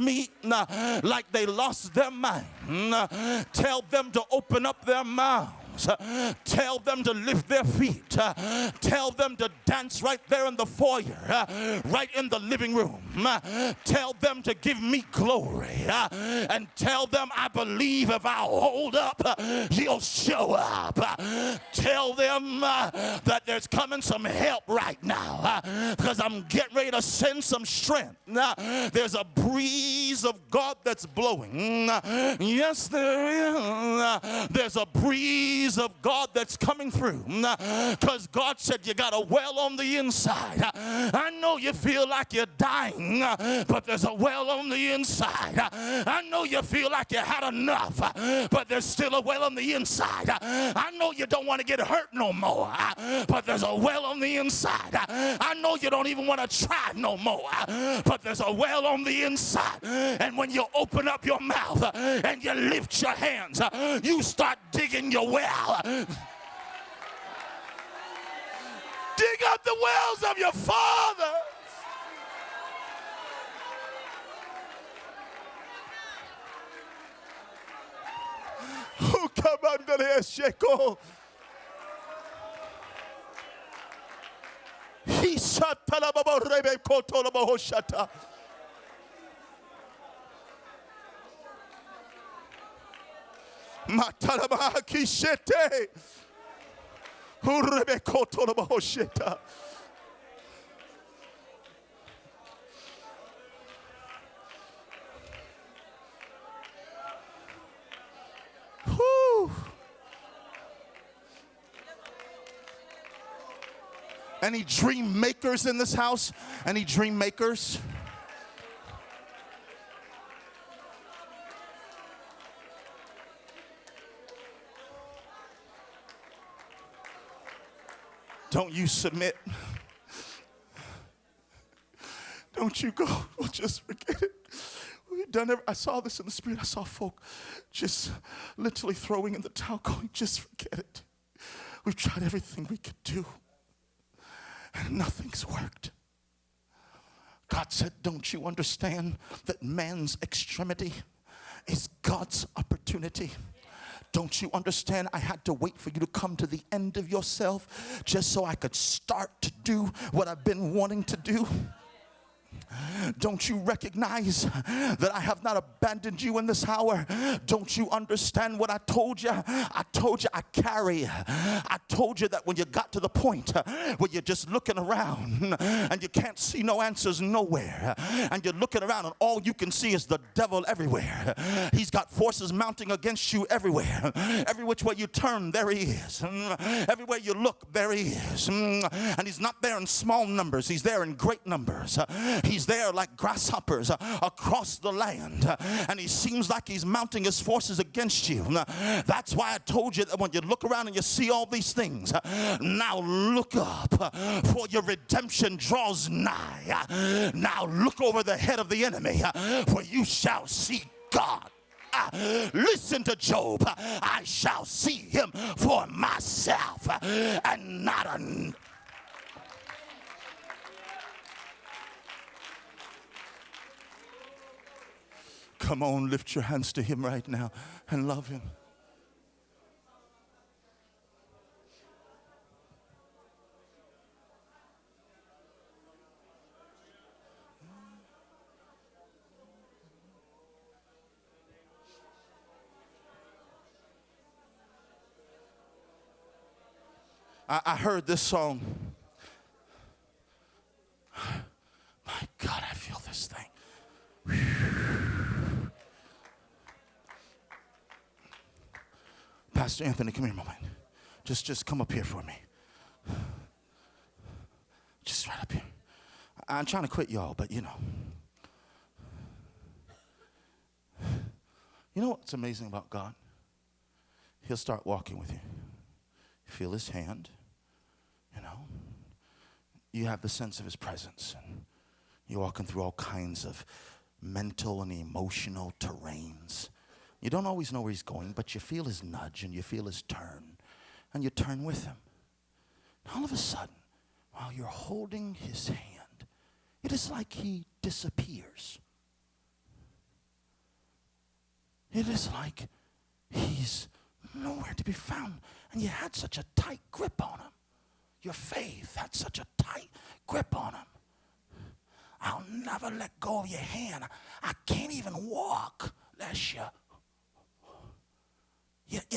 me like they lost their mind. Tell them to open up their mouths. Tell them to lift their feet. Tell them to dance right there in the foyer, right in the living room. Tell them to give me glory. And tell them I believe if I hold up, he'll show up. Tell them that there's coming some help right now, because I'm getting ready to send some strength. There's a breeze of God that's blowing. Yes, there is. There's a breeze of God that's coming through, because God said you got a well on the inside. I know you feel like you're dying, but there's a well on the inside. I know you feel like you had enough, but there's still a well on the inside. I know you don't want to get hurt no more, but there's a well on the inside. I know you don't even want to try no more, but there's a well on the inside. And when you open up your mouth and you lift your hands, you start digging your well. Dig up the wells of your father. Any dream makers in this house? Any dream makers? Don't you submit. Don't you go. Well, just forget it. We've done I saw this in the spirit. I saw folk just literally throwing in the towel, going, just forget it. We've tried everything we could do, and nothing's worked. God said, don't you understand that man's extremity is God's opportunity? Don't you understand I had to wait for you to come to the end of yourself just so I could start to do what I've been wanting to do? Don't you recognize that I have not abandoned you in this hour? Don't you understand what I told you? I told you I carry. I told you that when you got to the point where you're just looking around and you can't see no answers nowhere, and you're looking around and all you can see is the devil everywhere. He's got forces mounting against you everywhere. Every which way you turn, there he is. Everywhere you look, there he is. And he's not there in small numbers. He's there in great numbers. He's there like grasshoppers across the land, and he seems like he's mounting his forces against you. That's why I told you that when you look around and you see all these things, now look up, for your redemption draws nigh. Now look over the head of the enemy, for you shall see God. Listen to Job. I shall see him for myself and not a... Come on, lift your hands to him right now and love him. I heard this song. My God, I feel this thing. Pastor Anthony, come here a moment. Just come up here for me. Just right up here. I'm trying to quit y'all, but you know. You know what's amazing about God? He'll start walking with you. You feel his hand, you know. You have the sense of his presence. And you're walking through all kinds of mental and emotional terrains. You don't always know where he's going, but you feel his nudge and you feel his turn, and you turn with him. And all of a sudden, while you're holding his hand, it is like he disappears. It is like he's nowhere to be found. And you had such a tight grip on him. Your faith had such a tight grip on him. I'll never let go of your hand. I can't even walk unless you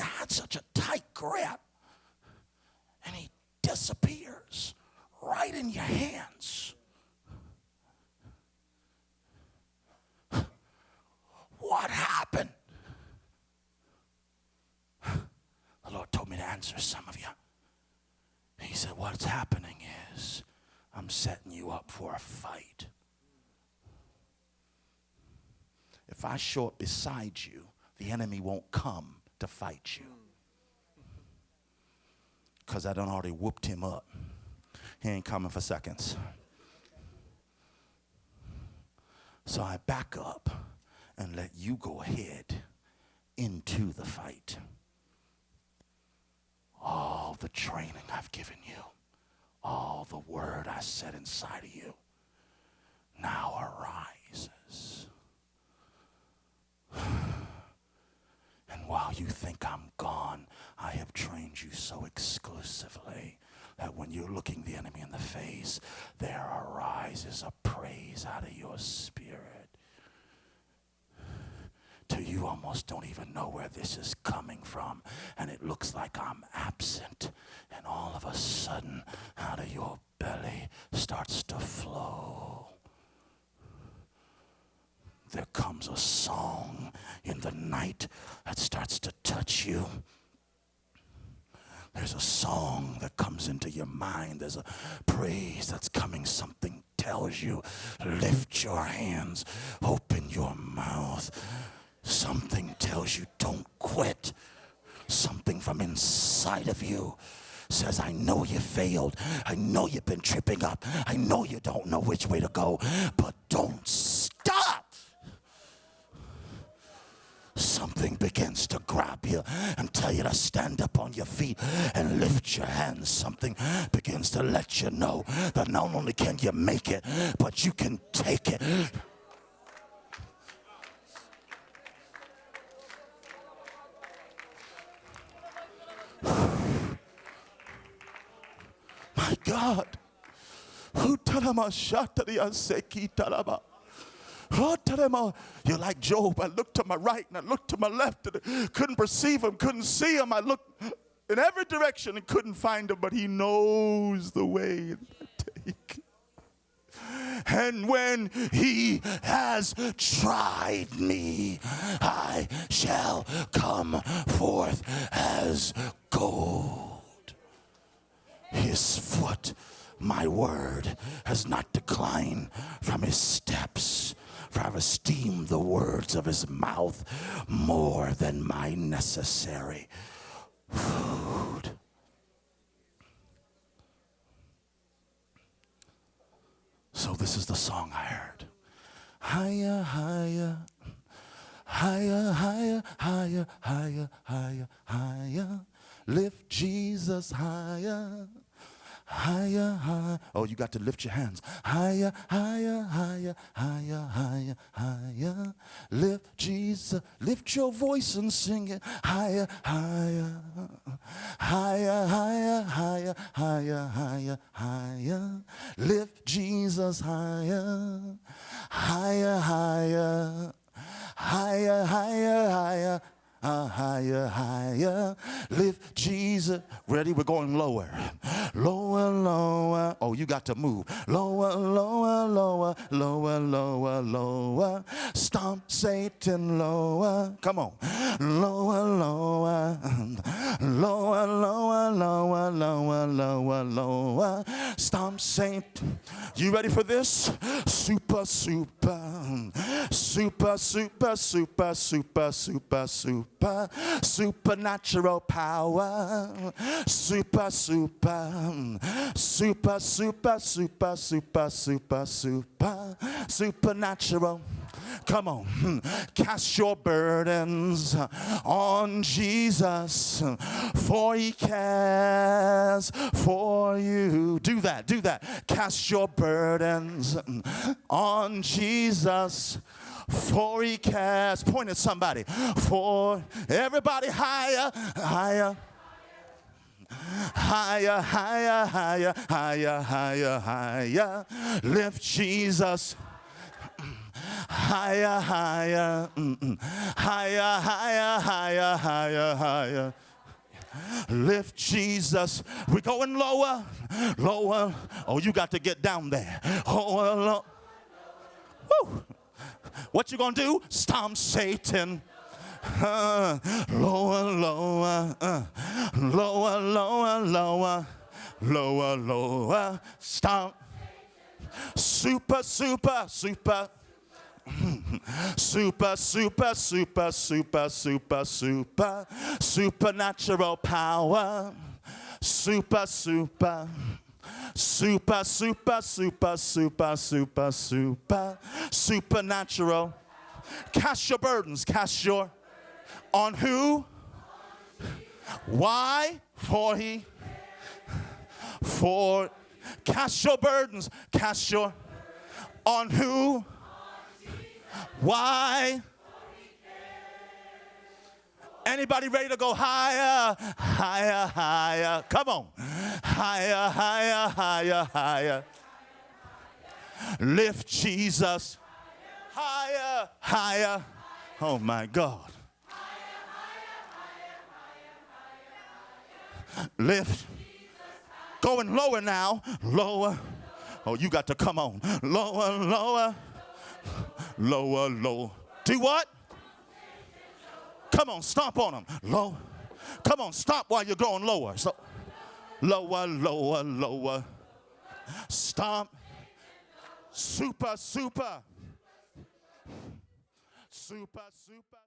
had such a tight grip. And he disappears right in your hands. What happened? The Lord told me to answer some of you. He said, what's happening is I'm setting you up for a fight. If I show up beside you, the enemy won't come to fight you. Because I done already whooped him up. He ain't coming for seconds. So I back up and let you go ahead into the fight. All the training I've given you, all the word I set inside of you, now arises. And while you think I'm gone, I have trained you so exclusively that when you're looking the enemy in the face, there arises a praise out of your spirit. Till you almost don't even know where this is coming from. And it looks like I'm absent. And all of a sudden, out of your belly starts to flow. There comes a song in the night that starts to touch you. There's a song that comes into your mind. There's a praise that's coming. Something tells you, lift your hands, open your mouth. Something tells you, don't quit. Something from inside of you says, I know you failed. I know you've been tripping up. I know you don't know which way to go, but don't stop. Something begins to grab you and tell you to stand up on your feet and lift your hands. Something begins to let you know that not only can you make it, but you can take it. My God. You're like Job. I looked to my right and I looked to my left and couldn't perceive him, couldn't see him. I looked in every direction and couldn't find him, but he knows the way I take. And when he has tried me, I shall come forth as gold. His foot, my word, has not declined from his steps. For I've esteemed the words of his mouth more than my necessary food. So this is the song I heard. Higher, higher, higher, higher, higher, higher, higher, higher. Lift Jesus higher. Higher, higher. Oh, you got to lift your hands. Higher, higher, higher, higher, higher, higher. Lift Jesus. Lift your voice and sing it. Higher, higher. Higher, higher, higher, higher, higher, higher. Lift Jesus higher. Higher, higher. Higher, higher, higher. Higher, higher, lift Jesus. Ready? We're going lower. Lower, lower. Oh, you got to move. Lower, lower, lower, lower, lower, lower. Stomp Satan lower. Come on. Lower, lower. Lower, lower, lower, lower, lower, lower. Stomp Satan. You ready for this? Super, super. Super, super, super, super, super, super. Supernatural power, super, super, super, super, super, super, super, super, supernatural. Come on, cast your burdens on Jesus, for he cares for you. Do that, do that. Cast your burdens on Jesus, For he cares. Point at somebody. For everybody higher, higher. Higher, higher, higher, higher, higher, higher. Lift Jesus. Higher, higher, higher, higher, higher, higher, higher. Lift Jesus. We're going lower, lower. Oh, you got to get down there. Oh, low. Woo. What you gonna do? Stomp Satan. Lower, lower, lower, lower, lower, lower, lower. Stomp. Super, super, super. Super, super, super, super, super, super, supernatural power. Super, super, super, super, super, super, super, super, supernatural. Cast your burdens, cast your, on who? Why? For he, for, cast your burdens, cast your, on who? Why? Anybody ready to go higher, higher, higher? Come on. Higher, higher, higher, higher. Lift Jesus. Higher, higher. Oh my God. Lift. Going lower now. Lower. Oh, you got to come on. Lower, lower. Lower, lower. Do what? Come on, stomp on them. Low. Come on, stomp while you're going lower. So, lower, lower, lower. Stomp. Super, super. Super, super.